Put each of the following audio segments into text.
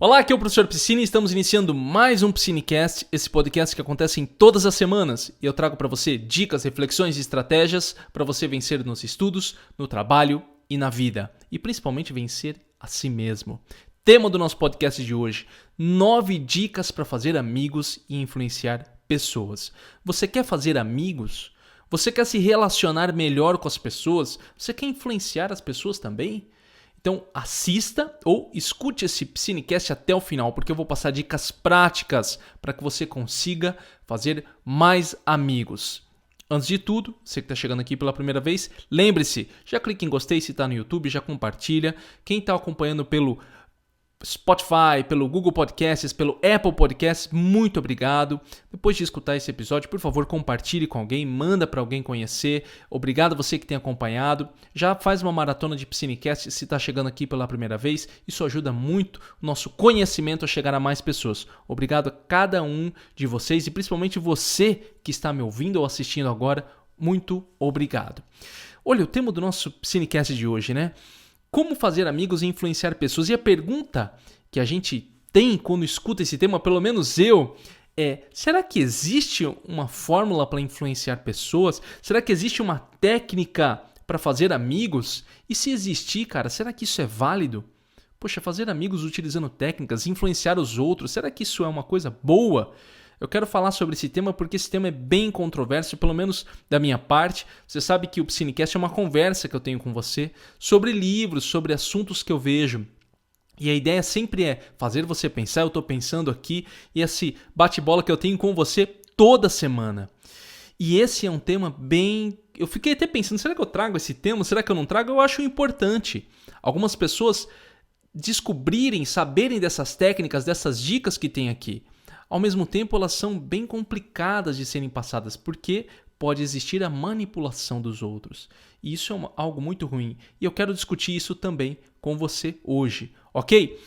Olá, aqui é o professor Piscine e estamos iniciando mais um Piscinecast, esse podcast que acontece em todas as semanas. E eu trago para você dicas, reflexões e estratégias para você vencer nos estudos, no trabalho e na vida. E principalmente vencer a si mesmo. Tema do nosso podcast de hoje: 9 dicas para fazer amigos e influenciar pessoas. Você quer fazer amigos? Você quer se relacionar melhor com as pessoas? Você quer influenciar as pessoas também? Então assista ou escute esse Piscinecast até o final, porque eu vou passar dicas práticas para que você consiga fazer mais amigos. Antes de tudo, você que está chegando aqui pela primeira vez, lembre-se, já clique em gostei se está no YouTube, já compartilha. Quem está acompanhando pelo Spotify, pelo Google Podcasts, pelo Apple Podcasts, muito obrigado. Depois de escutar esse episódio, por favor, compartilhe com alguém, manda para alguém conhecer. Obrigado a você que tem acompanhado. Já faz uma maratona de Piscinecast se está chegando aqui pela primeira vez. Isso ajuda muito o nosso conhecimento a chegar a mais pessoas. Obrigado a cada um de vocês e principalmente você que está me ouvindo ou assistindo agora. Muito obrigado. Olha, o tema do nosso Piscinecast de hoje, né? Como fazer amigos e influenciar pessoas? E a pergunta que a gente tem quando escuta esse tema, pelo menos eu, é: será que existe uma fórmula para influenciar pessoas? Será que existe uma técnica para fazer amigos? E se existir, cara, será que isso é válido? Poxa, fazer amigos utilizando técnicas, influenciar os outros, será que isso é uma coisa boa? Eu quero falar sobre esse tema porque esse tema é bem controverso, pelo menos da minha parte. Você sabe que o Piscinecast é uma conversa que eu tenho com você sobre livros, sobre assuntos que eu vejo. E a ideia sempre é fazer você pensar, eu estou pensando aqui, e esse bate-bola que eu tenho com você toda semana. E esse é um tema bem... Eu fiquei até pensando, será que eu trago esse tema? Será que eu não trago? Eu acho importante. Algumas pessoas descobrirem, saberem dessas técnicas, dessas dicas que tem aqui. Ao mesmo tempo, elas são bem complicadas de serem passadas, porque pode existir a manipulação dos outros. E isso é algo muito ruim. E eu quero discutir isso também com você hoje, ok?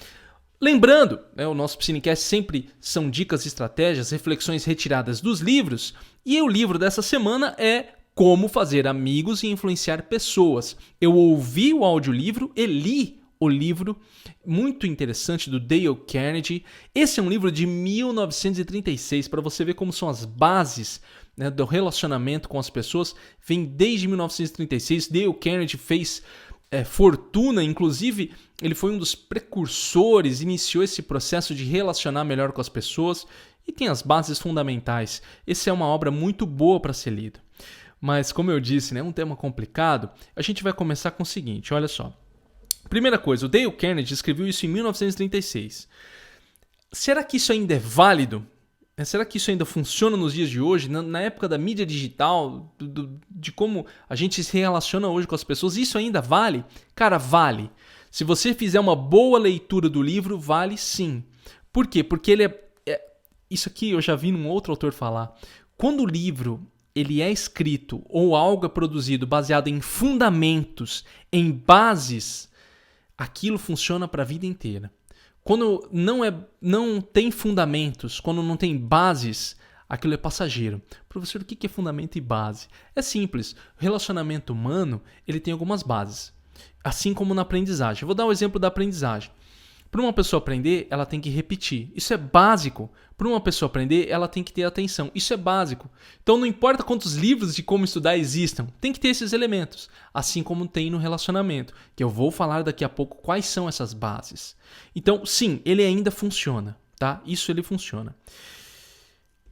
Lembrando, o nosso Piscinecast sempre são dicas, estratégias, reflexões retiradas dos livros. E o livro dessa semana é Como Fazer Amigos e Influenciar Pessoas. Eu ouvi o audiolivro e li o livro, muito interessante, do Dale Carnegie. Esse é um livro de 1936, para você ver como são as bases, né, do relacionamento com as pessoas. Vem desde 1936. Dale Carnegie fez fortuna, inclusive ele foi um dos precursores, iniciou esse processo de relacionar melhor com as pessoas e tem as bases fundamentais. Essa é uma obra muito boa para ser lida. Mas, como eu disse, é um tema complicado. A gente vai começar com o seguinte, olha só. Primeira coisa, o Dale Carnegie escreveu isso em 1936. Será que isso ainda é válido? Será que isso ainda funciona nos dias de hoje? Na época da mídia digital, de como a gente se relaciona hoje com as pessoas, isso ainda vale? Cara, vale. Se você fizer uma boa leitura do livro, vale sim. Por quê? Porque ele isso aqui eu já vi num outro autor falar. Quando o livro ele é escrito ou algo é produzido baseado em fundamentos, em bases, aquilo funciona para a vida inteira. Quando não tem fundamentos, quando não tem bases, aquilo é passageiro. Professor, o que é fundamento e base? É simples. O relacionamento humano ele tem algumas bases, assim como na aprendizagem. Eu vou dar um exemplo da aprendizagem. Para uma pessoa aprender, ela tem que repetir. Isso é básico. Para uma pessoa aprender, ela tem que ter atenção. Isso é básico. Então não importa quantos livros de como estudar existam, tem que ter esses elementos. Assim como tem no relacionamento, que eu vou falar daqui a pouco quais são essas bases. Então, sim, ele ainda funciona, tá? Isso ele funciona.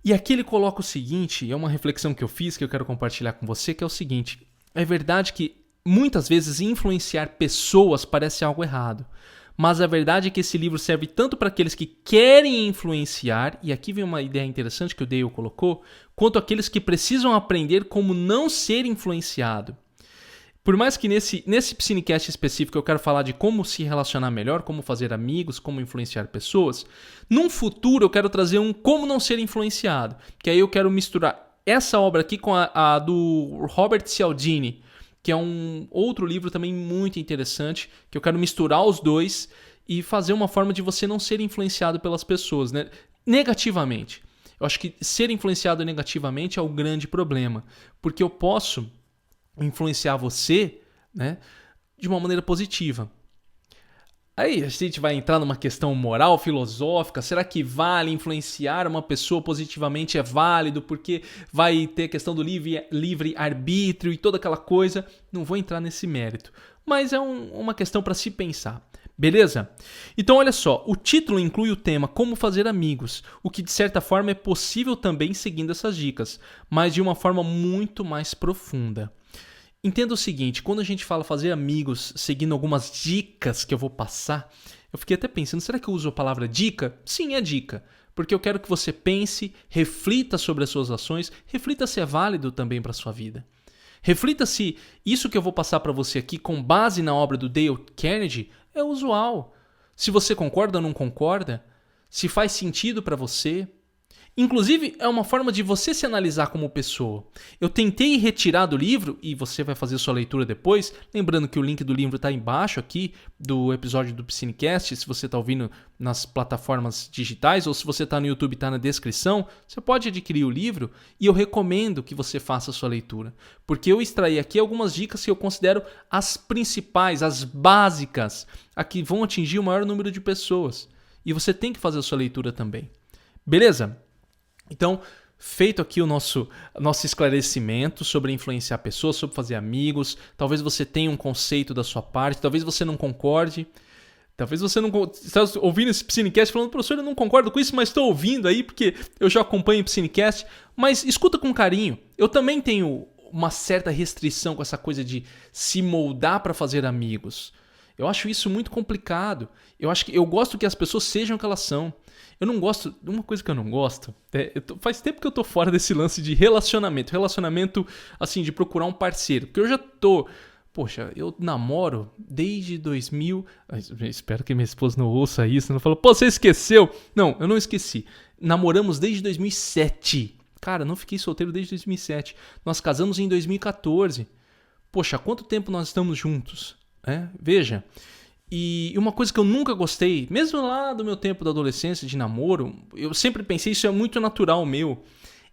E aqui ele coloca o seguinte, é uma reflexão que eu fiz, que eu quero compartilhar com você, que é o seguinte. É verdade que muitas vezes influenciar pessoas parece algo errado. Mas a verdade é que esse livro serve tanto para aqueles que querem influenciar, e aqui vem uma ideia interessante que o Dale colocou, quanto aqueles que precisam aprender como não ser influenciado. Por mais que nesse Piscinecast específico eu quero falar de como se relacionar melhor, como fazer amigos, como influenciar pessoas, num futuro eu quero trazer um como não ser influenciado, que aí eu quero misturar essa obra aqui com a do Robert Cialdini, que é um outro livro também muito interessante, que eu quero misturar os dois e fazer uma forma de você não ser influenciado pelas pessoas, né? Negativamente. Eu acho que ser influenciado negativamente é o grande problema, porque eu posso influenciar você, né, de uma maneira positiva. Aí a gente vai entrar numa questão moral, filosófica. Será que vale influenciar uma pessoa positivamente? É válido porque vai ter a questão do livre arbítrio e toda aquela coisa. Não vou entrar nesse mérito, mas é uma questão para se pensar. Beleza? Então olha só, o título inclui o tema Como Fazer Amigos, o que de certa forma é possível também seguindo essas dicas, mas de uma forma muito mais profunda. Entenda o seguinte, quando a gente fala fazer amigos seguindo algumas dicas que eu vou passar, eu fiquei até pensando, será que eu uso a palavra dica? Sim, é dica, porque eu quero que você pense, reflita sobre as suas ações, reflita se é válido também para a sua vida. Reflita se isso que eu vou passar para você aqui, com base na obra do Dale Carnegie, é usual. Se você concorda ou não concorda, se faz sentido para você. Inclusive, é uma forma de você se analisar como pessoa. Eu tentei retirar do livro, e você vai fazer sua leitura depois, lembrando que o link do livro está embaixo aqui do episódio do Piscinecast, se você está ouvindo nas plataformas digitais, ou se você está no YouTube, está na descrição, você pode adquirir o livro, e eu recomendo que você faça a sua leitura. Porque eu extraí aqui algumas dicas que eu considero as principais, as básicas, a que vão atingir o maior número de pessoas. E você tem que fazer a sua leitura também. Beleza? Então, feito aqui o nosso esclarecimento sobre influenciar pessoas, sobre fazer amigos, talvez você tenha um conceito da sua parte, talvez você não concorde, talvez você não está ouvindo esse Piscinecast falando, professor, eu não concordo com isso, mas estou ouvindo aí porque eu já acompanho o Piscinecast, mas escuta com carinho. Eu também tenho uma certa restrição com essa coisa de se moldar para fazer amigos. Eu acho isso muito complicado. Eu gosto que as pessoas sejam o que elas são. Eu não gosto... Uma coisa que eu não gosto... faz tempo que eu tô fora desse lance de relacionamento. Relacionamento, assim, de procurar um parceiro. Porque eu já tô... Poxa, eu namoro desde 2000... Espero que minha esposa não ouça isso. Não fala, pô, você esqueceu. Não, eu não esqueci. Namoramos desde 2007. Cara, não fiquei solteiro desde 2007. Nós casamos em 2014. Poxa, há quanto tempo nós estamos juntos? Veja... E uma coisa que eu nunca gostei, mesmo lá do meu tempo da adolescência, de namoro, eu sempre pensei, isso é muito natural meu,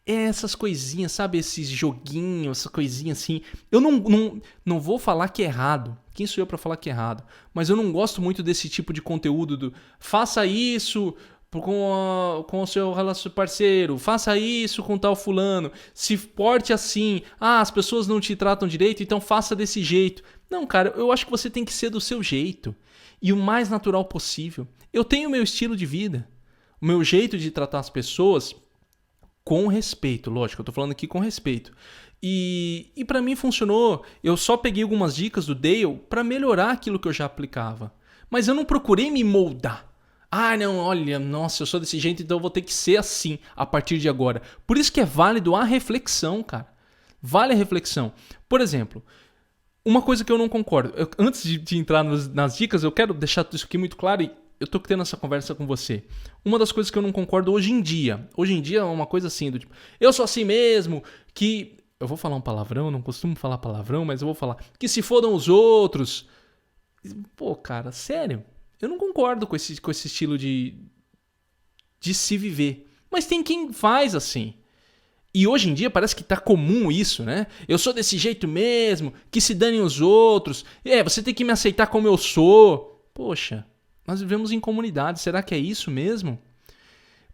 é essas coisinhas, sabe? Esses joguinhos, essa coisinha assim. Eu não vou falar que é errado. Quem sou eu pra falar que é errado? Mas eu não gosto muito desse tipo de conteúdo do faça isso com o seu parceiro, faça isso com tal fulano, se porte assim, as pessoas não te tratam direito, então faça desse jeito. Não, cara, eu acho que você tem que ser do seu jeito. E o mais natural possível. Eu tenho o meu estilo de vida. O meu jeito de tratar as pessoas com respeito. Lógico, eu tô falando aqui com respeito. E pra mim funcionou. Eu só peguei algumas dicas do Dale pra melhorar aquilo que eu já aplicava. Mas eu não procurei me moldar. Não, olha, nossa, eu sou desse jeito, então eu vou ter que ser assim a partir de agora. Por isso que é válido a reflexão, cara. Vale a reflexão. Por exemplo... Uma coisa que eu não concordo, antes de entrar nas dicas, eu quero deixar isso aqui muito claro e eu tô tendo essa conversa com você. Uma das coisas que eu não concordo hoje em dia é uma coisa assim, do tipo, eu sou assim mesmo, que... Eu vou falar um palavrão, não costumo falar palavrão, mas eu vou falar, que se fodam os outros. Pô, cara, sério, eu não concordo com esse estilo de se viver. Mas tem quem faz assim. E hoje em dia parece que tá comum isso, né? Eu sou desse jeito mesmo, que se danem os outros. Você tem que me aceitar como eu sou. Poxa, nós vivemos em comunidade, será que é isso mesmo?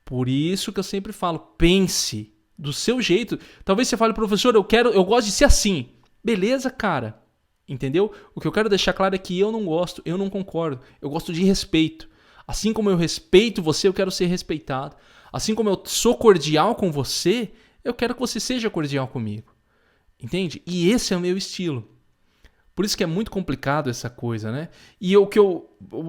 Por isso que eu sempre falo, pense do seu jeito. Talvez você fale, professor, eu gosto de ser assim. Beleza, cara. Entendeu? O que eu quero deixar claro é que eu não gosto, eu não concordo. Eu gosto de respeito. Assim como eu respeito você, eu quero ser respeitado. Assim como eu sou cordial com você... Eu quero que você seja cordial comigo. Entende? E esse é o meu estilo. Por isso que é muito complicado essa coisa, né? E eu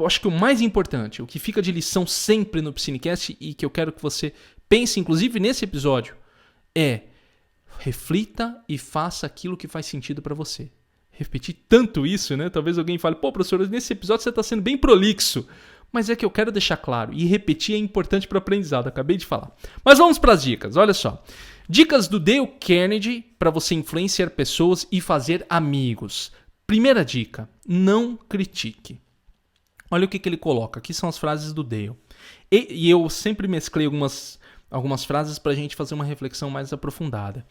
acho que o mais importante, o que fica de lição sempre no Piscinecast e que eu quero que você pense, inclusive nesse episódio, é reflita e faça aquilo que faz sentido para você. Repetir tanto isso, né? Talvez alguém fale, pô, professor, nesse episódio você está sendo bem prolixo. Mas é que eu quero deixar claro, e repetir é importante para o aprendizado, acabei de falar. Mas vamos para as dicas, olha só. Dicas do Dale Carnegie para você influenciar pessoas e fazer amigos. Primeira dica, não critique. Olha o que ele coloca, aqui são as frases do Dale. E eu sempre mesclei algumas frases para a gente fazer uma reflexão mais aprofundada.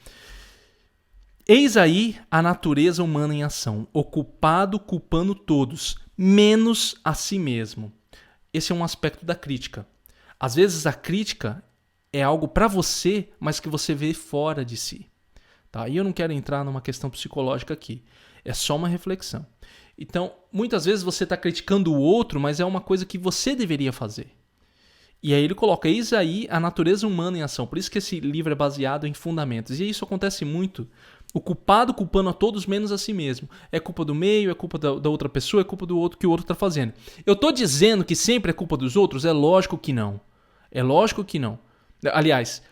Eis aí a natureza humana em ação, o culpado culpando todos, menos a si mesmo. Esse é um aspecto da crítica. Às vezes a crítica é algo para você, mas que você vê fora de si. Tá? E eu não quero entrar numa questão psicológica aqui. É só uma reflexão. Então, muitas vezes você está criticando o outro, mas é uma coisa que você deveria fazer. E aí ele coloca, eis aí a natureza humana em ação. Por isso que esse livro é baseado em fundamentos. E isso acontece muito. O culpado culpando a todos menos a si mesmo. É culpa do meio, é culpa da outra pessoa, é culpa do outro que o outro está fazendo. Eu estou dizendo que sempre é culpa dos outros? É lógico que não. É lógico que não. Aliás,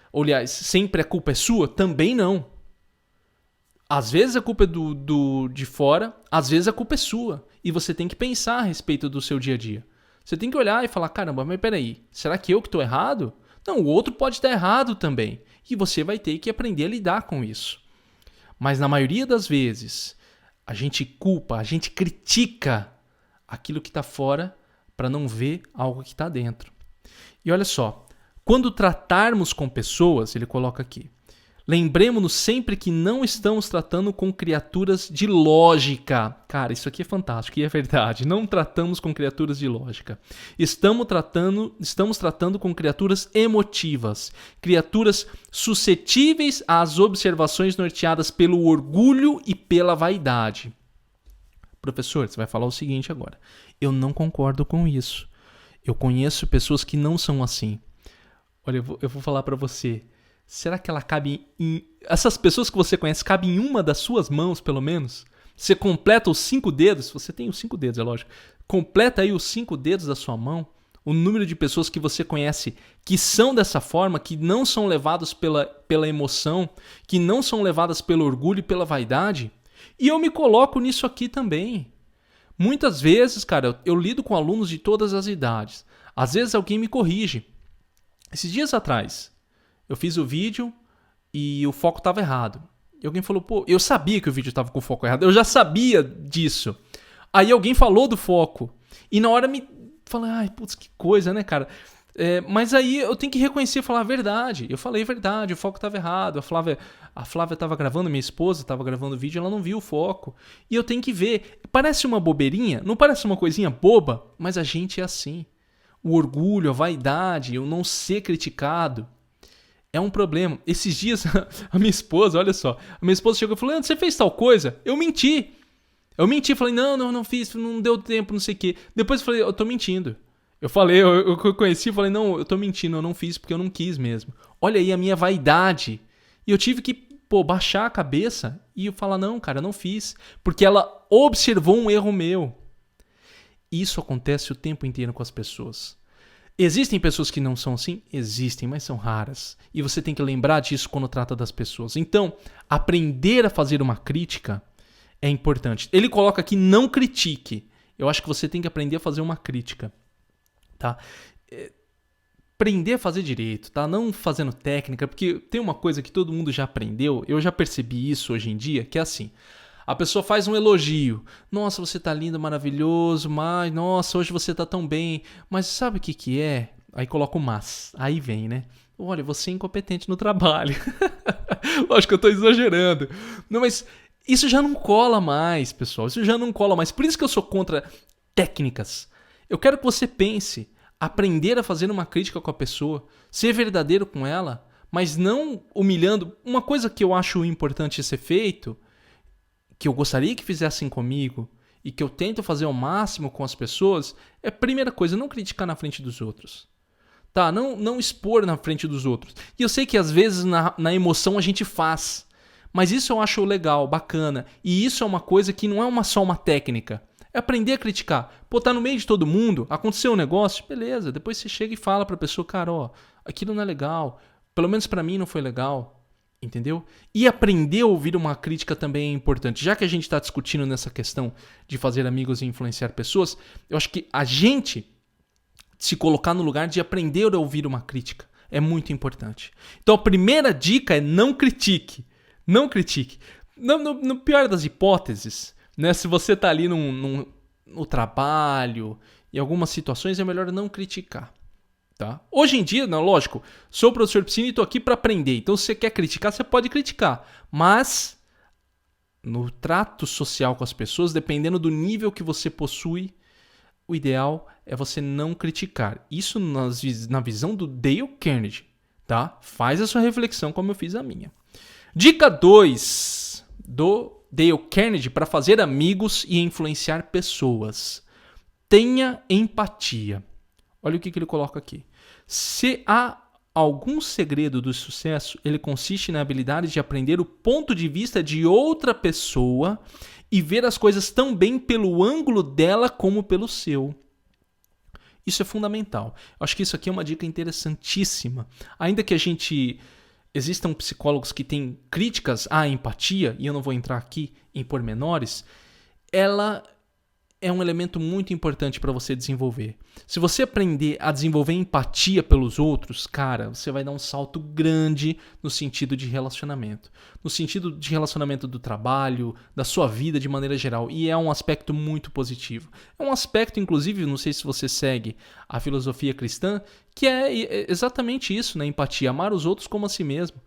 sempre a culpa é sua? Também não. Às vezes a culpa é de fora, às vezes a culpa é sua. E você tem que pensar a respeito do seu dia a dia. Você tem que olhar e falar, caramba, mas peraí, será que eu que estou errado? Não, o outro pode estar errado também. E você vai ter que aprender a lidar com isso. Mas na maioria das vezes, a gente culpa, a gente critica aquilo que está fora para não ver algo que está dentro. E olha só, quando tratarmos com pessoas, ele coloca aqui, lembremos-nos sempre que não estamos tratando com criaturas de lógica. Cara, isso aqui é fantástico e é verdade. Não tratamos com criaturas de lógica. Estamos tratando com criaturas emotivas. Criaturas suscetíveis às observações norteadas pelo orgulho e pela vaidade. Professor, você vai falar o seguinte agora. Eu não concordo com isso. Eu conheço pessoas que não são assim. Olha, eu vou falar para você. Será que ela cabe em... Essas pessoas que você conhece cabem em uma das suas mãos, pelo menos? Você completa os 5 dedos, você tem os 5 dedos, é lógico. Completa aí os 5 dedos da sua mão, o número de pessoas que você conhece que são dessa forma, que não são levados pela emoção, que não são levadas pelo orgulho e pela vaidade. E eu me coloco nisso aqui também. Muitas vezes, cara, eu lido com alunos de todas as idades. Às vezes alguém me corrige. Esses dias atrás, eu fiz o vídeo e o foco estava errado. E alguém falou, pô, eu sabia que o vídeo estava com o foco errado. Eu já sabia disso. Aí alguém falou do foco. E na hora me falei, ai, putz, que coisa, né, cara? Mas aí eu tenho que reconhecer e falar a verdade. Eu falei a verdade, o foco estava errado. A Flávia estava gravando, minha esposa estava gravando o vídeo, ela não viu o foco. E eu tenho que ver. Parece uma bobeirinha, não parece uma coisinha boba, mas a gente é assim. O orgulho, a vaidade, o não ser criticado. É um problema. Esses dias, a minha esposa, olha só. A minha esposa chegou e falou, você fez tal coisa? Eu menti. Falei, não fiz, não deu tempo, não sei o quê. Depois eu falei, eu tô mentindo. Eu conheci e falei, não, eu tô mentindo, eu não fiz porque eu não quis mesmo. Olha aí a minha vaidade. E eu tive que, baixar a cabeça e falar, não, cara, eu não fiz. Porque ela observou um erro meu. Isso acontece o tempo inteiro com as pessoas. Existem pessoas que não são assim? Existem, mas são raras. E você tem que lembrar disso quando trata das pessoas. Então, aprender a fazer uma crítica é importante. Ele coloca aqui, não critique. Eu acho que você tem que aprender a fazer uma crítica. Tá? Aprender a fazer direito, tá? Não fazendo técnica, porque tem uma coisa que todo mundo já aprendeu, eu já percebi isso hoje em dia, que é assim. A pessoa faz um elogio. Nossa, você tá lindo, maravilhoso, mas nossa, hoje você tá tão bem. Mas sabe o que é? Aí coloca o mas. Aí vem, né? Olha, você é incompetente no trabalho. Lógico que eu tô exagerando. Não, mas isso já não cola mais, pessoal. Isso já não cola mais. Por isso que eu sou contra técnicas. Eu quero que você pense, aprender a fazer uma crítica com a pessoa, ser verdadeiro com ela, mas não humilhando. Uma coisa que eu acho importante ser feito, que eu gostaria que fizessem comigo e que eu tento fazer ao máximo com as pessoas, é, primeira coisa, não criticar na frente dos outros. Tá? Não expor na frente dos outros. E eu sei que às vezes na emoção a gente faz, mas isso eu acho legal, bacana. E isso é uma coisa que não é só uma técnica. É aprender a criticar. Tá no meio de todo mundo, aconteceu um negócio, beleza. Depois você chega e fala pra pessoa, cara, aquilo não é legal. Pelo menos pra mim não foi legal. Entendeu? E aprender a ouvir uma crítica também é importante. Já que a gente está discutindo nessa questão de fazer amigos e influenciar pessoas, eu acho que a gente se colocar no lugar de aprender a ouvir uma crítica é muito importante. Então a primeira dica é não critique. Não critique. No pior das hipóteses, né, se você está ali no trabalho, em algumas situações é melhor não criticar. Tá? Hoje em dia, não, lógico, sou o professor Piscina e estou aqui para aprender. Então, se você quer criticar, você pode criticar. Mas no trato social com as pessoas, dependendo do nível que você possui, o ideal é você não criticar. Isso na visão do Dale Carnegie, tá? Faz a sua reflexão como eu fiz a minha. Dica 2 do Dale Carnegie para fazer amigos e influenciar pessoas. Tenha empatia. Olha o que ele coloca aqui. Se há algum segredo do sucesso, ele consiste na habilidade de aprender o ponto de vista de outra pessoa e ver as coisas tão bem pelo ângulo dela como pelo seu. Isso é fundamental. Eu acho que isso aqui é uma dica interessantíssima. Ainda que existam psicólogos que têm críticas à empatia, e eu não vou entrar aqui em pormenores, ela é um elemento muito importante para você desenvolver. Se você aprender a desenvolver empatia pelos outros, cara, você vai dar um salto grande no sentido de relacionamento. No sentido de relacionamento do trabalho, da sua vida de maneira geral. E é um aspecto muito positivo. É um aspecto, inclusive, não sei se você segue a filosofia cristã, que é exatamente isso, né? Empatia, amar os outros como a si mesmo.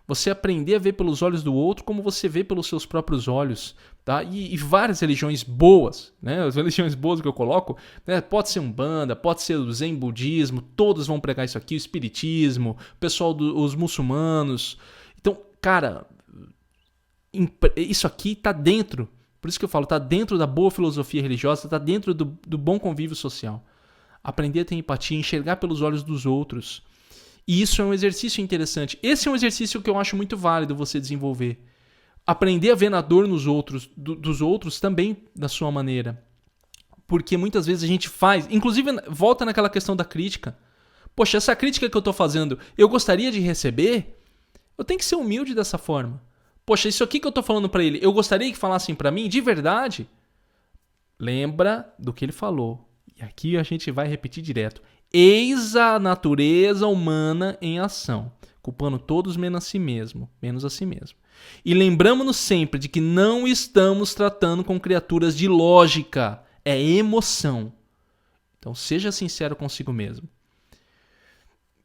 Você aprender a ver pelos olhos do outro como você vê pelos seus próprios olhos. Tá? E várias religiões boas, né? As religiões boas que eu coloco, né? Pode ser Umbanda, pode ser o Zen Budismo, todos vão pregar isso aqui, o Espiritismo, o pessoal os muçulmanos. Então, cara, isso aqui está dentro, por isso que eu falo, está dentro da boa filosofia religiosa, está dentro do bom convívio social. Aprender a ter empatia, enxergar pelos olhos dos outros. E isso é um exercício interessante. Esse é um exercício que eu acho muito válido você desenvolver. Aprender a ver na dor nos outros, dos outros também da sua maneira. Porque muitas vezes a gente faz... Inclusive, volta naquela questão da crítica. Poxa, essa crítica que eu estou fazendo, eu gostaria de receber? Eu tenho que ser humilde dessa forma. Poxa, isso aqui que eu estou falando para ele, eu gostaria que falassem para mim de verdade? Lembra do que ele falou. E aqui a gente vai repetir direto. Eis a natureza humana em ação, culpando todos menos a si mesmo. E lembramos-nos sempre de que não estamos tratando com criaturas de lógica, é emoção. Então seja sincero consigo mesmo.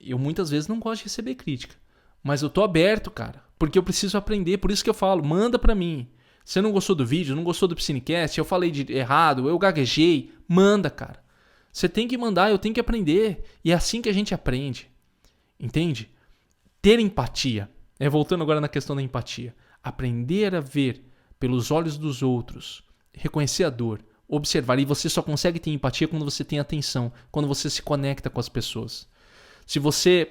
Eu muitas vezes não gosto de receber crítica, mas eu tô aberto, cara, porque eu preciso aprender, por isso que eu falo, manda pra mim. Você não gostou do vídeo, não gostou do Psinecast, eu falei de errado, eu gaguejei, manda, cara. Você tem que mandar, eu tenho que aprender. E é assim que a gente aprende. Entende? Ter empatia. Voltando agora na questão da empatia. Aprender a ver pelos olhos dos outros. Reconhecer a dor. Observar. E você só consegue ter empatia quando você tem atenção. Quando você se conecta com as pessoas. Se você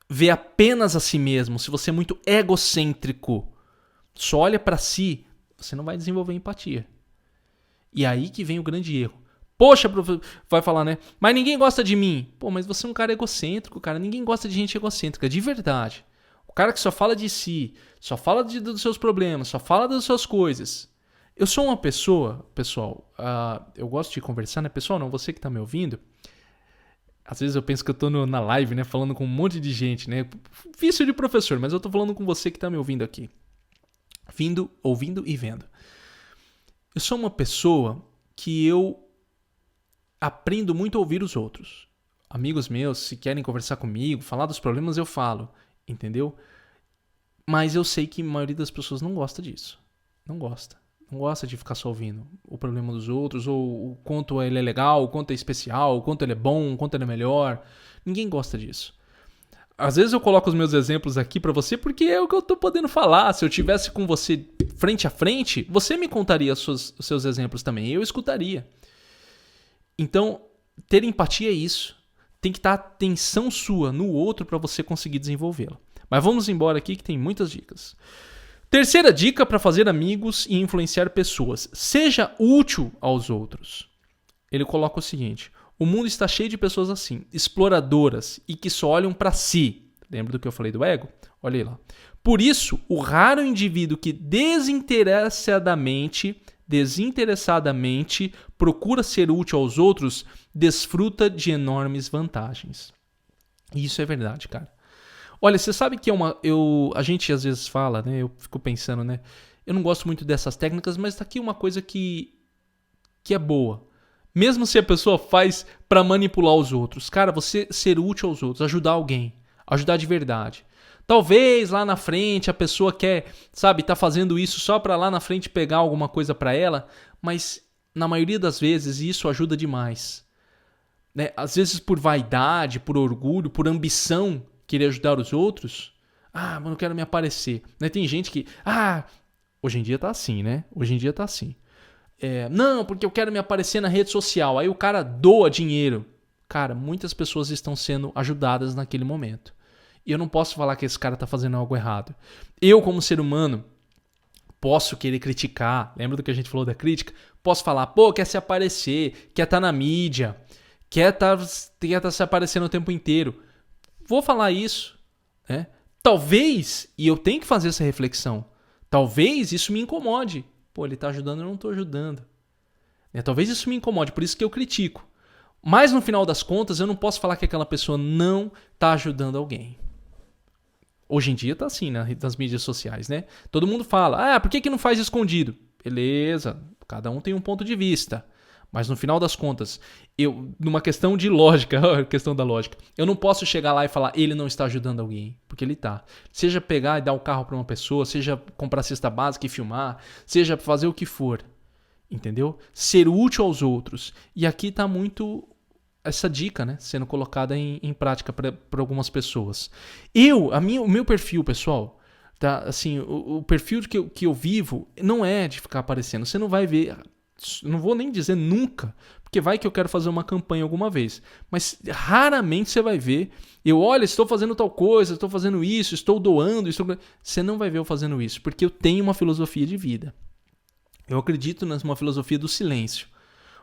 vê apenas a si mesmo. Se você é muito egocêntrico. Só olha para si. Você não vai desenvolver empatia. E aí que vem o grande erro. Poxa, vai falar, né? Mas ninguém gosta de mim. Pô, mas você é um cara egocêntrico, cara. Ninguém gosta de gente egocêntrica, de verdade. O cara que só fala de si, só fala dos seus problemas, só fala das suas coisas. Eu sou uma pessoa, pessoal, eu gosto de conversar, né? Pessoal, não, você que tá me ouvindo. Às vezes eu penso que eu tô na live, né? Falando com um monte de gente, né? Vício de professor, mas eu tô falando com você que tá me ouvindo aqui. Ouvindo e vendo. Eu sou uma pessoa que eu aprendo muito a ouvir os outros. Amigos meus, se querem conversar comigo, falar dos problemas, eu falo. Entendeu? Mas eu sei que a maioria das pessoas não gosta disso. Não gosta. Não gosta de ficar só ouvindo o problema dos outros, ou o quanto ele é legal, o quanto é especial, o quanto ele é bom, o quanto ele é melhor. Ninguém gosta disso. Às vezes eu coloco os meus exemplos aqui pra você porque é o que eu tô podendo falar. Se eu tivesse com você frente a frente, você me contaria os seus exemplos também. Eu escutaria. Então, ter empatia é isso. Tem que estar atenção sua no outro para você conseguir desenvolvê-la. Mas vamos embora aqui que tem muitas dicas. Terceira dica para fazer amigos e influenciar pessoas. Seja útil aos outros. Ele coloca o seguinte: o mundo está cheio de pessoas assim, exploradoras e que só olham para si. Lembra do que eu falei do ego? Olha aí lá. Por isso, o raro indivíduo que desinteressadamente procura ser útil aos outros, desfruta de enormes vantagens. E isso é verdade, cara. Olha, você sabe que a gente às vezes fala, né? Eu fico pensando, né? Eu não gosto muito dessas técnicas, mas tá aqui uma coisa que é boa. Mesmo se a pessoa faz pra manipular os outros. Cara, você ser útil aos outros, ajudar alguém, ajudar de verdade. Talvez lá na frente a pessoa quer, sabe, tá fazendo isso só para lá na frente pegar alguma coisa para ela, mas na maioria das vezes isso ajuda demais. Né? Às vezes por vaidade, por orgulho, por ambição, querer ajudar os outros. Mas não quero me aparecer. Né? Tem gente que... hoje em dia tá assim, né? Hoje em dia tá assim. Não, porque eu quero me aparecer na rede social. Aí o cara doa dinheiro. Cara, muitas pessoas estão sendo ajudadas naquele momento. E eu não posso falar que esse cara tá fazendo algo errado. Eu, como ser humano, posso querer criticar. Lembra do que a gente falou da crítica? Posso falar, quer se aparecer, quer estar na mídia, quer tá se aparecendo o tempo inteiro. Vou falar isso. Né? Talvez, e eu tenho que fazer essa reflexão, talvez isso me incomode. Ele tá ajudando, eu não tô ajudando. Talvez isso me incomode, por isso que eu critico. Mas no final das contas, eu não posso falar que aquela pessoa não tá ajudando alguém. Hoje em dia tá assim, nas mídias sociais, né? Todo mundo fala, por que não faz escondido? Beleza, cada um tem um ponto de vista. Mas no final das contas, numa questão de lógica, questão da lógica, eu não posso chegar lá e falar, ele não está ajudando alguém, porque ele tá. Seja pegar e dar o carro para uma pessoa, seja comprar cesta básica e filmar, seja fazer o que for, entendeu? Ser útil aos outros. E aqui tá muito essa dica, né, sendo colocada em prática para algumas pessoas. O meu perfil, pessoal, tá, assim, o perfil que eu vivo não é de ficar aparecendo. Você não vai ver... Não vou nem dizer nunca, porque vai que eu quero fazer uma campanha alguma vez. Mas raramente você vai ver. Estou fazendo tal coisa, estou fazendo isso, estou doando. Você não vai ver eu fazendo isso, porque eu tenho uma filosofia de vida. Eu acredito numa filosofia do silêncio.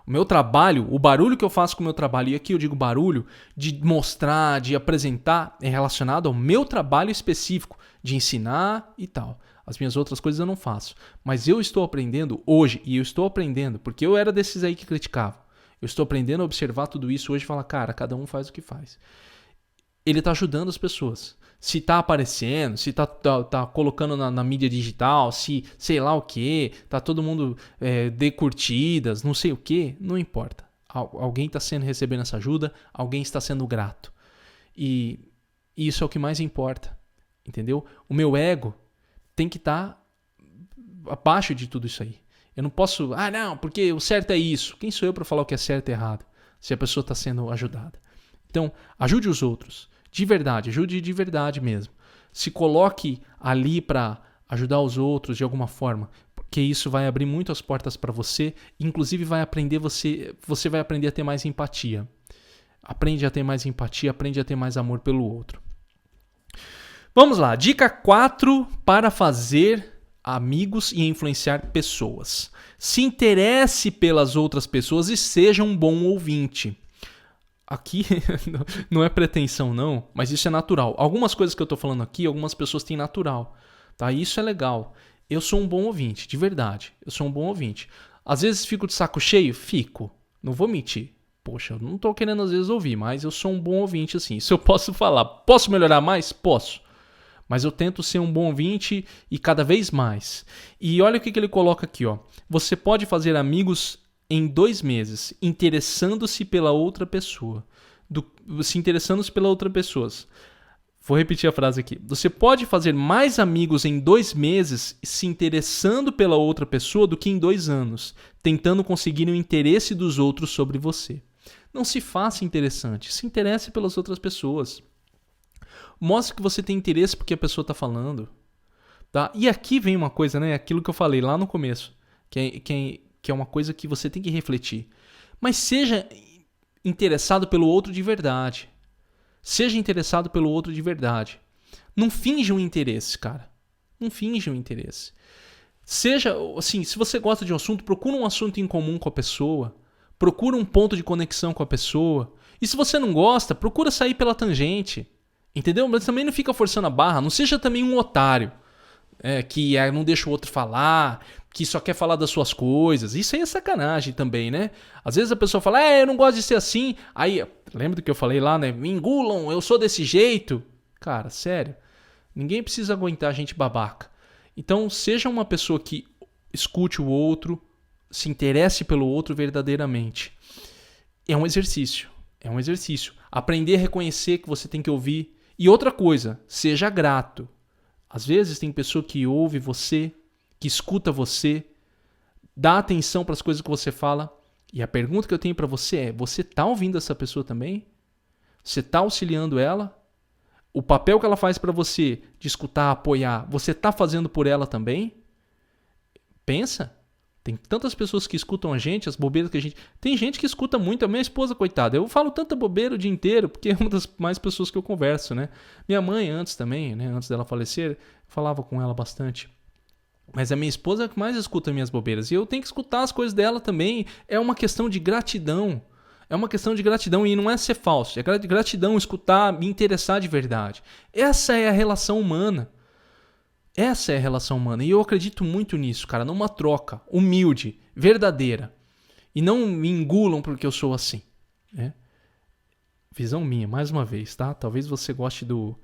O meu trabalho, o barulho que eu faço com o meu trabalho, e aqui eu digo barulho, de mostrar, de apresentar, é relacionado ao meu trabalho específico, de ensinar e tal. As minhas outras coisas eu não faço. Mas eu estou aprendendo hoje, e eu estou aprendendo, porque eu era desses aí que criticavam. Eu estou aprendendo a observar tudo isso hoje e falar, cara, cada um faz o que faz. Ele está ajudando as pessoas. Se está aparecendo, se está colocando na mídia digital, se sei lá o que, tá todo mundo dê curtidas, não sei o que, não importa. Alguém está recebendo essa ajuda, alguém está sendo grato. E isso é o que mais importa, entendeu? O meu ego tem que estar abaixo de tudo isso aí. Eu não posso, não, porque o certo é isso. Quem sou eu para falar o que é certo e errado, se a pessoa está sendo ajudada? Então, ajude os outros. De verdade, ajude de verdade mesmo. Se coloque ali para ajudar os outros de alguma forma, porque isso vai abrir muito as portas para você, inclusive você vai aprender a ter mais empatia. Aprende a ter mais empatia, aprende a ter mais amor pelo outro. Vamos lá, dica 4 para fazer amigos e influenciar pessoas. Se interesse pelas outras pessoas e seja um bom ouvinte. Aqui não é pretensão não, mas isso é natural. Algumas coisas que eu estou falando aqui, algumas pessoas têm natural. Tá? Isso é legal. Eu sou um bom ouvinte, de verdade. Eu sou um bom ouvinte. Às vezes fico de saco cheio? Fico. Não vou mentir. Poxa, eu não estou querendo às vezes ouvir, mas eu sou um bom ouvinte assim. Isso eu posso falar. Posso melhorar mais? Posso. Mas eu tento ser um bom ouvinte e cada vez mais. E olha o que ele coloca aqui. Ó. Você pode fazer amigos em 2 meses, interessando-se pela outra pessoa. Se interessando-se pela outra pessoa. Vou repetir a frase aqui. Você pode fazer mais amigos em 2 meses se interessando pela outra pessoa do que em 2 anos, tentando conseguir o interesse dos outros sobre você. Não se faça interessante, se interesse pelas outras pessoas. Mostre que você tem interesse porque a pessoa está falando. Tá? E aqui vem uma coisa, né? Aquilo que eu falei lá no começo, que é uma coisa que você tem que refletir. Mas seja interessado pelo outro de verdade. Seja interessado pelo outro de verdade. Não finja um interesse, cara. Não finja um interesse. Seja, assim, se você gosta de um assunto, procura um assunto em comum com a pessoa. Procura um ponto de conexão com a pessoa. E se você não gosta, procura sair pela tangente. Entendeu? Mas também não fica forçando a barra. Não seja também um otário. Que não deixa o outro falar, que só quer falar das suas coisas. Isso aí é sacanagem também, né? Às vezes a pessoa fala, eu não gosto de ser assim. Aí, lembra do que eu falei lá, né? Me engulam, eu sou desse jeito. Cara, sério. Ninguém precisa aguentar gente babaca. Então, seja uma pessoa que escute o outro, se interesse pelo outro verdadeiramente. É um exercício. É um exercício. Aprender a reconhecer que você tem que ouvir E outra coisa, seja grato. Às vezes tem pessoa que ouve você, que escuta você, dá atenção para as coisas que você fala. E a pergunta que eu tenho para você é, você está ouvindo essa pessoa também? Você está auxiliando ela? O papel que ela faz para você de escutar, apoiar, você está fazendo por ela também? Pensa. Tem tantas pessoas que escutam a gente, as bobeiras que a gente... Tem gente que escuta muito, a minha esposa, coitada. Eu falo tanta bobeira o dia inteiro, porque é uma das mais pessoas que eu converso, né? Minha mãe antes também, né? Antes dela falecer, eu falava com ela bastante. Mas a minha esposa é a que mais escuta minhas bobeiras. E eu tenho que escutar as coisas dela também. É uma questão de gratidão. É uma questão de gratidão e não é ser falso. É gratidão, escutar, me interessar de verdade. Essa é a relação humana. Essa é a relação humana. E eu acredito muito nisso, cara. Numa troca humilde, verdadeira. E não me engulam porque eu sou assim. Né? Visão minha, mais uma vez, tá? Talvez você goste do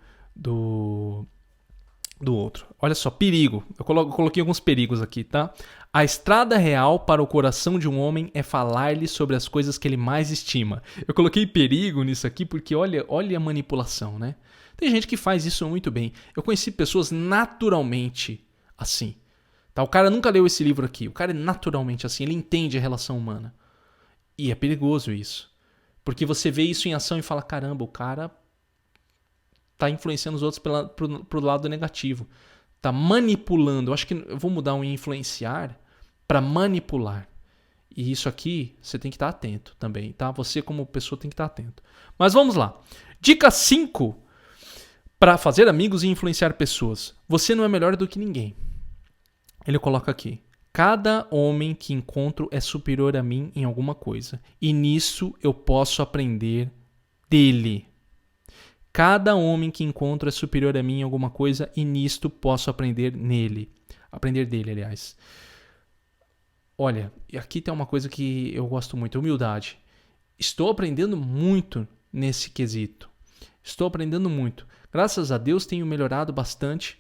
outro. Olha só, perigo. Eu coloquei alguns perigos aqui, tá? A estrada real para o coração de um homem é falar-lhe sobre as coisas que ele mais estima. Eu coloquei perigo nisso aqui porque olha a manipulação, né? Tem gente que faz isso muito bem. Eu conheci pessoas naturalmente assim. Tá? O cara nunca leu esse livro aqui. O cara é naturalmente assim. Ele entende a relação humana. E é perigoso isso. Porque você vê isso em ação e fala, caramba, o cara tá influenciando os outros pro lado negativo. Tá manipulando. Eu acho que eu vou mudar um influenciar para manipular. E isso aqui você tem que estar atento também, tá? Você como pessoa tem que estar atento. Mas vamos lá. Dica 5 para fazer amigos e influenciar pessoas. Você não é melhor do que ninguém. Ele coloca aqui. Cada homem que encontro é superior a mim em alguma coisa. E nisso eu posso aprender dele. Cada homem que encontro é superior a mim em alguma coisa e nisto posso aprender nele. Aprender dele, aliás. Olha, aqui tem uma coisa que eu gosto muito, humildade. Estou aprendendo muito nesse quesito. Estou aprendendo muito. Graças a Deus tenho melhorado bastante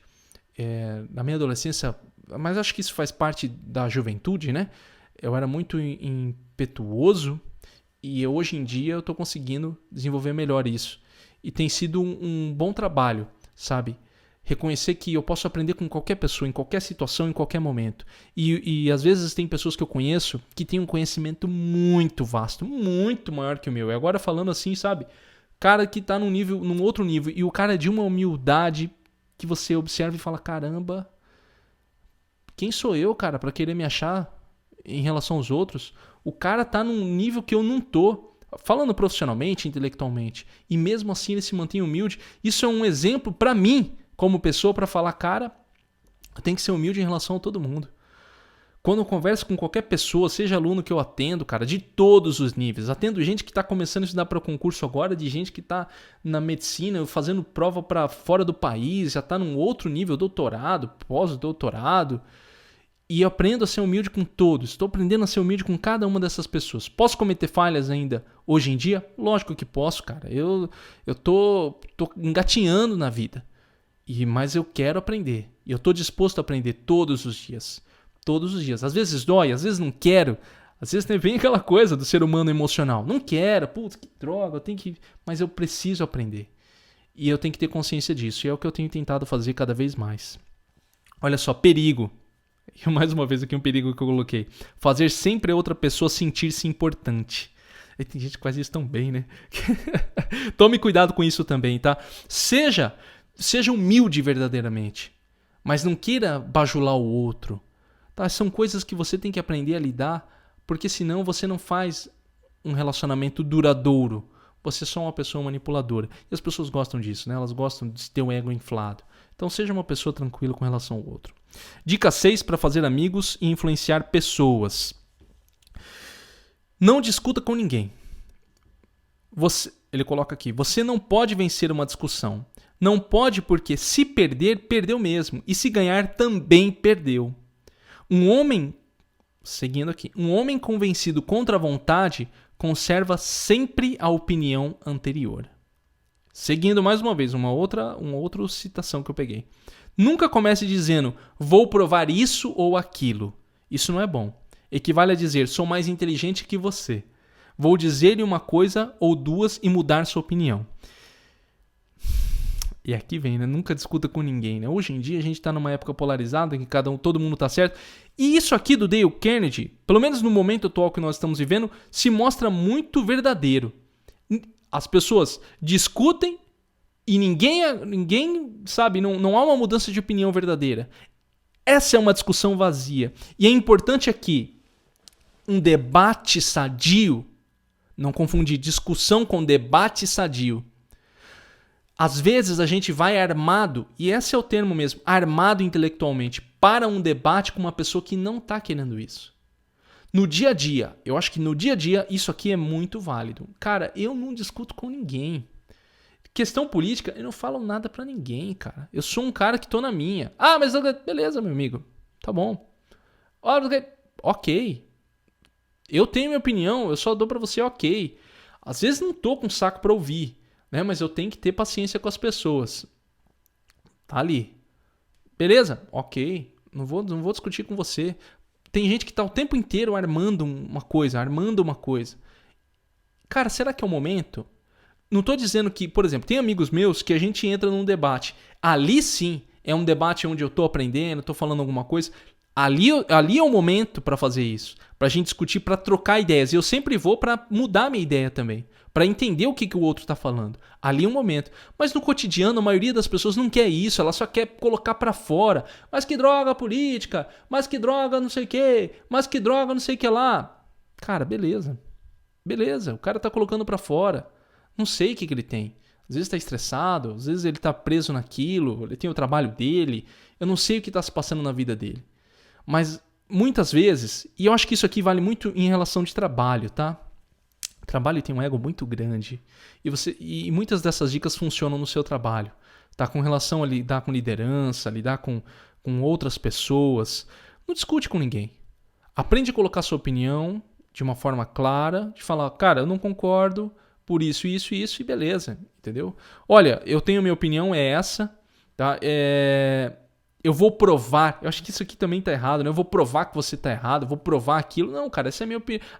na minha adolescência, mas acho que isso faz parte da juventude, né? Eu era muito impetuoso e hoje em dia eu estou conseguindo desenvolver melhor isso. E tem sido um bom trabalho, sabe? Reconhecer que eu posso aprender com qualquer pessoa, em qualquer situação, em qualquer momento. E às vezes tem pessoas que eu conheço que têm um conhecimento muito vasto, muito maior que o meu. E agora falando assim, sabe? Cara que tá num outro nível. E o cara é de uma humildade que você observa e fala, caramba, quem sou eu, cara, pra querer me achar em relação aos outros? O cara tá num nível que eu não tô. Falando profissionalmente, intelectualmente, e mesmo assim ele se mantém humilde, isso é um exemplo para mim, como pessoa, para falar, cara, eu tenho que ser humilde em relação a todo mundo. Quando eu converso com qualquer pessoa, seja aluno que eu atendo, cara, de todos os níveis, atendo gente que está começando a estudar para concurso agora, de gente que está na medicina, fazendo prova para fora do país, já está num outro nível, doutorado, pós-doutorado, e eu aprendo a ser humilde com todos. Estou aprendendo a ser humilde com cada uma dessas pessoas. Posso cometer falhas ainda hoje em dia? Lógico que posso, cara. Eu tô engatinhando na vida. Mas eu quero aprender. E eu estou disposto a aprender todos os dias. Todos os dias. Às vezes dói, às vezes não quero. Às vezes vem aquela coisa do ser humano emocional. Não quero, putz, que droga, eu tenho que... Mas eu preciso aprender. E eu tenho que ter consciência disso. E é o que eu tenho tentado fazer cada vez mais. Olha só, perigo. E mais uma vez aqui um perigo que eu coloquei. Fazer sempre a outra pessoa sentir-se importante. E tem gente que faz isso tão bem, né? Tome cuidado com isso também, tá? Seja humilde verdadeiramente. Mas não queira bajular o outro. Tá? São coisas que você tem que aprender a lidar. Porque senão você não faz um relacionamento duradouro. Você é só uma pessoa manipuladora. E as pessoas gostam disso, né? Elas gostam de ter o ego inflado. Então seja uma pessoa tranquila com relação ao outro. Dica 6 para fazer amigos e influenciar pessoas. Não discuta com ninguém. Ele coloca aqui, você não pode vencer uma discussão. Não pode porque se perder, perdeu mesmo. E se ganhar, também perdeu. Seguindo aqui, um homem convencido contra a vontade conserva sempre a opinião anterior. Seguindo mais uma vez, uma outra citação que eu peguei. Nunca comece dizendo, vou provar isso ou aquilo. Isso não é bom. Equivale a dizer, sou mais inteligente que você. Vou dizer-lhe uma coisa ou duas e mudar sua opinião. E aqui vem, né? Nunca discuta com ninguém, né? Hoje em dia a gente tá numa época polarizada em que todo mundo tá certo. E isso aqui do Dale Carnegie, pelo menos no momento atual que nós estamos vivendo, se mostra muito verdadeiro. As pessoas discutem e ninguém sabe, não há uma mudança de opinião verdadeira. Essa é uma discussão vazia. E é importante aqui um debate sadio, não confundir discussão com debate sadio. Às vezes a gente vai armado, e esse é o termo mesmo, armado intelectualmente, para um debate com uma pessoa que não está querendo isso. No dia a dia, eu acho que no dia a dia isso aqui é muito válido. Cara, eu não discuto com ninguém. Questão política, eu não falo nada pra ninguém, cara. Eu sou um cara que tô na minha. Ah, mas beleza, meu amigo. Tá bom. Ok. Eu tenho minha opinião, eu só dou pra você ok. Às vezes não tô com saco pra ouvir, né? Mas eu tenho que ter paciência com as pessoas. Tá ali. Beleza? Ok. Não vou discutir com você. Tem gente que tá o tempo inteiro armando uma coisa. Cara, será que é o momento? Não tô dizendo que, por exemplo, tem amigos meus que a gente entra num debate. Ali sim é um debate onde eu tô aprendendo, tô falando alguma coisa. Ali é o momento para fazer isso. Pra gente discutir, pra trocar ideias. E eu sempre vou pra mudar minha ideia também. Pra entender o que o outro tá falando. Ali é um momento. Mas no cotidiano, a maioria das pessoas não quer isso. Ela só quer colocar pra fora. Mas que droga política. Mas que droga não sei o quê. Mas que droga não sei o que lá. Cara, beleza. Beleza. O cara tá colocando pra fora. Não sei o que ele tem. Às vezes tá estressado. Às vezes ele tá preso naquilo. Ele tem o trabalho dele. Eu não sei o que tá se passando na vida dele. Mas muitas vezes, e eu acho que isso aqui vale muito em relação de trabalho, tá? O trabalho tem um ego muito grande. E muitas dessas dicas funcionam no seu trabalho. Tá? Com relação a lidar com liderança, lidar com outras pessoas. Não discute com ninguém. Aprende a colocar sua opinião de uma forma clara, de falar, cara, eu não concordo por isso, isso e isso, e beleza, entendeu? Olha, eu tenho minha opinião, é essa, tá? Eu vou provar, eu acho que isso aqui também tá errado, né? Eu vou provar que você tá errado, eu vou provar aquilo. Não, cara, essa é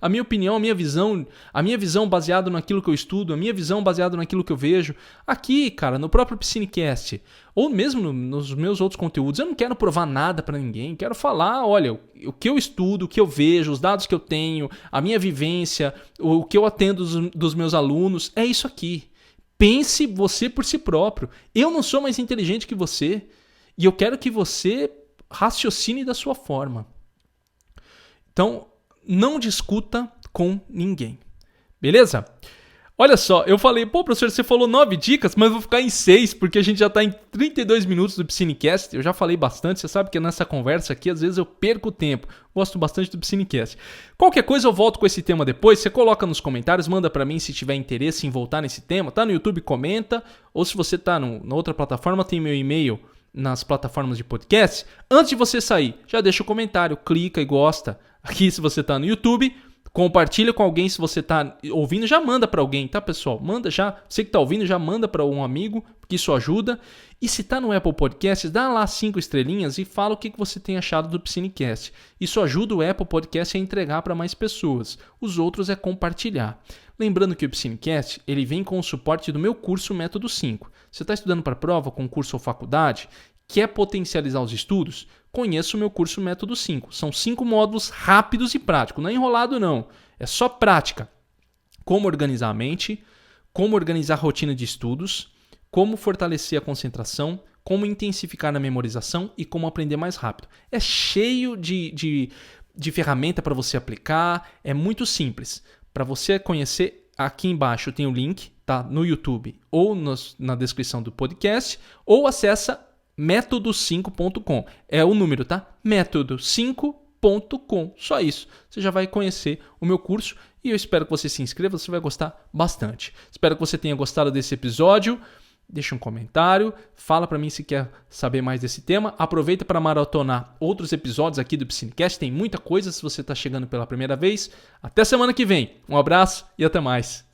a minha opinião, a minha visão baseada naquilo que eu estudo, a minha visão baseada naquilo que eu vejo. Aqui, cara, no próprio Piscinecast, ou mesmo nos meus outros conteúdos, eu não quero provar nada pra ninguém, quero falar, olha, o que eu estudo, o que eu vejo, os dados que eu tenho, a minha vivência, o que eu atendo dos meus alunos, é isso aqui. Pense você por si próprio. Eu não sou mais inteligente que você. E eu quero que você raciocine da sua forma. Então, não discuta com ninguém. Beleza? Olha só, eu falei, professor, você falou 9 dicas, mas eu vou ficar em 6, porque a gente já está em 32 minutos do Piscinecast. Eu já falei bastante, você sabe que nessa conversa aqui, às vezes eu perco o tempo. Gosto bastante do Piscinecast. Qualquer coisa eu volto com esse tema depois, você coloca nos comentários, manda para mim se tiver interesse em voltar nesse tema. Tá no YouTube, comenta, ou se você tá na outra plataforma, tem meu e-mail nas plataformas de podcast. Antes de você sair, já deixa o comentário, clica e gosta. Aqui se você está no YouTube, compartilha com alguém. Se você está ouvindo, já manda para alguém, tá, pessoal? Manda já. Você que está ouvindo, já manda para um amigo, porque isso ajuda. E se está no Apple Podcasts, dá lá 5 estrelinhas e fala o que você tem achado do Piscinecast. Isso ajuda o Apple Podcast a entregar para mais pessoas. Os outros é compartilhar. Lembrando que o Piscinecast, ele vem com o suporte do meu curso Método 5. Você está estudando para prova, concurso ou faculdade? Quer potencializar os estudos? Conheça o meu curso Método 5. São 5 módulos rápidos e práticos. Não é enrolado, não. É só prática. Como organizar a mente, como organizar a rotina de estudos, como fortalecer a concentração, como intensificar a memorização e como aprender mais rápido. É cheio de ferramenta para você aplicar. É muito simples. Para você conhecer, aqui embaixo tem o link, tá? No YouTube ou na descrição do podcast, ou acessa método5.com. É o número, tá? método5.com. Só isso. Você já vai conhecer o meu curso e eu espero que você se inscreva, você vai gostar bastante. Espero que você tenha gostado desse episódio. Deixa um comentário, fala para mim se quer saber mais desse tema. Aproveita para maratonar outros episódios aqui do Piscinecast, tem muita coisa se você está chegando pela primeira vez. Até semana que vem. Um abraço e até mais.